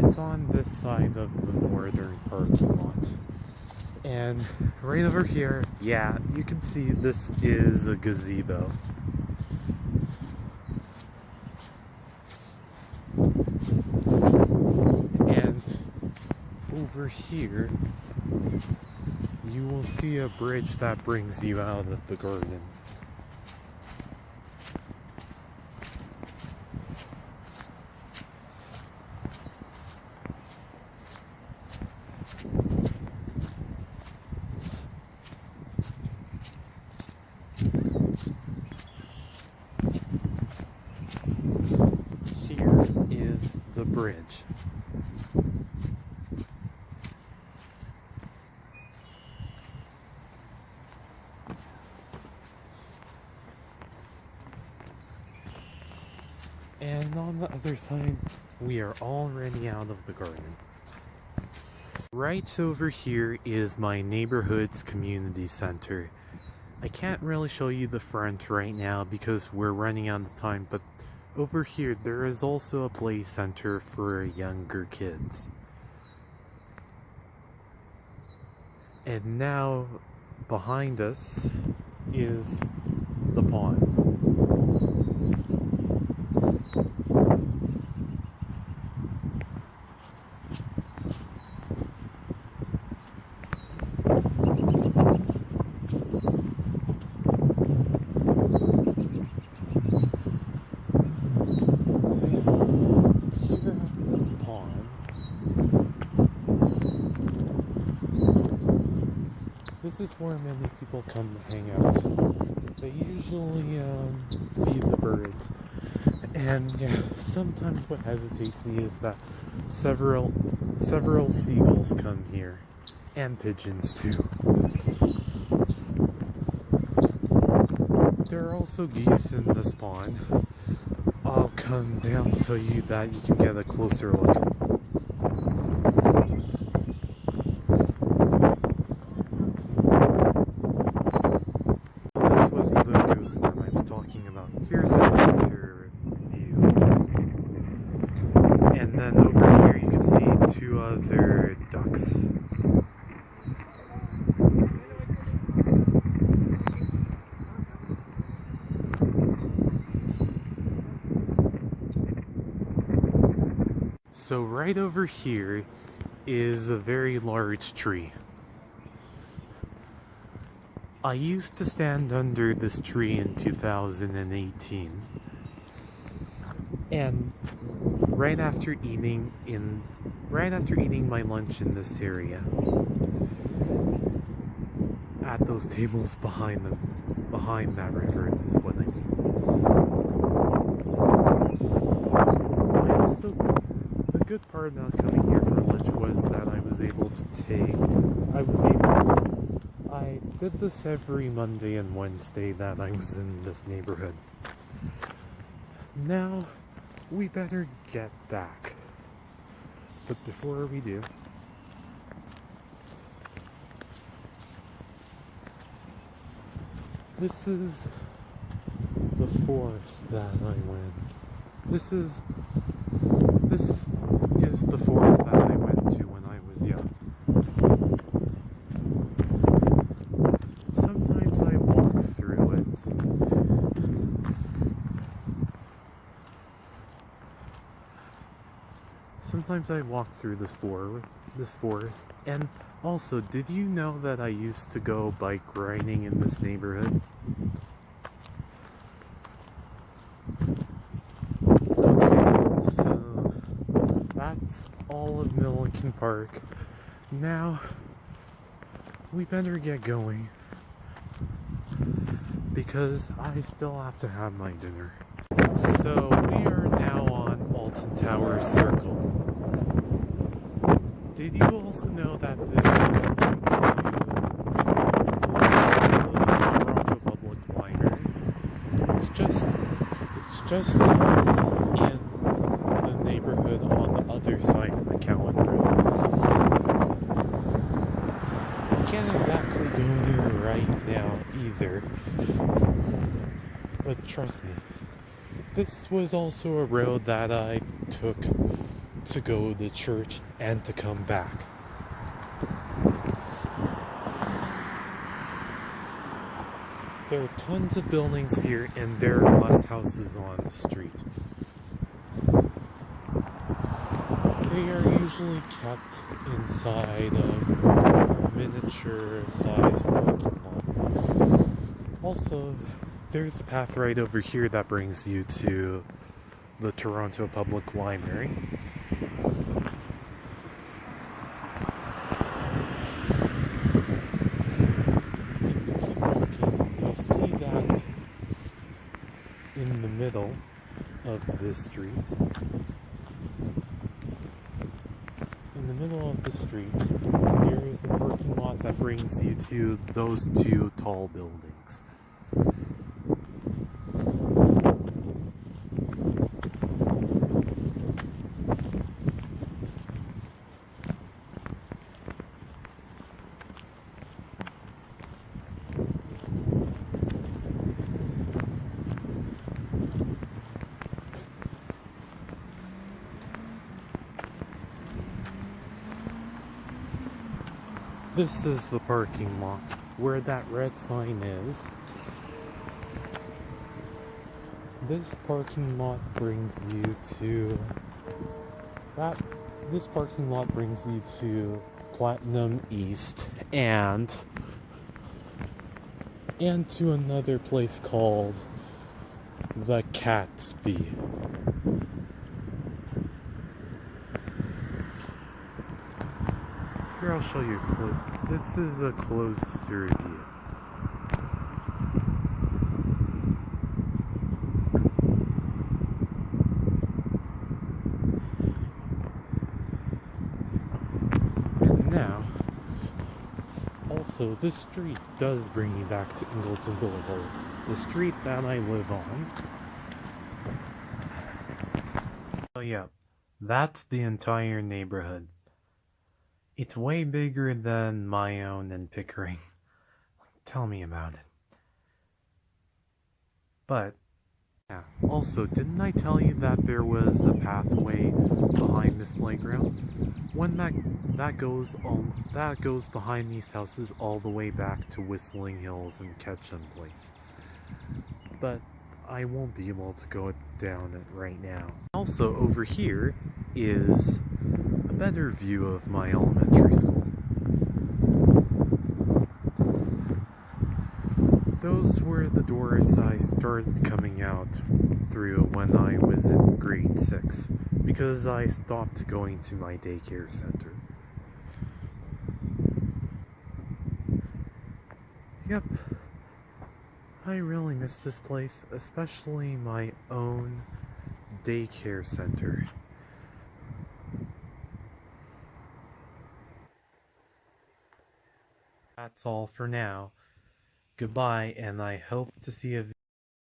it's on this side of the northern parking lot. And right over here, yeah, you can see this is a gazebo. And over here, you will see a bridge that brings you out of the garden. Here is the bridge. And on the other side, we are already out of the garden. Right over here is my neighborhood's community center. I can't really show you the front right now because we're running out of time, but over here there is also a play center for younger kids. And now behind us is the pond. This is where many people come to hang out. They usually feed the birds. And yeah, sometimes what hesitates me is that several seagulls come here. And pigeons too. There are also geese in this pond. I'll come down so that you can get a closer look. Here's a closer view. And then over here you can see two other ducks. So right over here is a very large tree. I used to stand under this tree in 2018, and right after eating my lunch in this area, at those tables behind that river is what I mean. The good part about coming here for lunch was that I did this every Monday and Wednesday that I was in this neighborhood. Now, we better get back. But before we do, this is the forest that I went. This is the forest that I went to when I was young. Sometimes I walk through it. Sometimes I walk through this forest. And also, did you know that I used to go bike riding in this neighborhood? Okay, so that's all of Milliken Park. Now, we better get going, because I still have to have my dinner. So we are now on Alton Towers Circle. Did you also know that this Toronto Public Library? It's just in the neighborhood on the other side of the Cowan Road. I can't exactly go there right now either, but trust me, this was also a road that I took to go to church and to come back. There are tons of buildings here, and there are less houses on the street. They are usually kept inside a miniature-sized parking lot. Also, there's a path right over here that brings you to the Toronto Public Library. If you keep walking, you'll see that in the middle of this street. In the middle of the street, there is a parking lot that brings you to those two tall buildings. This is the parking lot where that red sign is. This parking lot brings you to Platinum East and to another place called the Catsby. Here, I'll show you close. This is a closer view. And now, also, this street does bring me back to Ingleton Boulevard, the street that I live on. Oh yeah, that's the entire neighborhood. It's way bigger than my own in Pickering. Tell me about it. But, yeah. Also, didn't I tell you that there was a pathway behind this playground? One that goes behind these houses all the way back to Whistling Hills and Ketchum Place. But I won't be able to go down it right now. Also, over here is a better view of my elementary school. Those were the doors I started coming out through when I was in grade 6, because I stopped going to my daycare center. Yep, I really miss this place, especially my own daycare center. That's all for now. Goodbye, and I hope to see you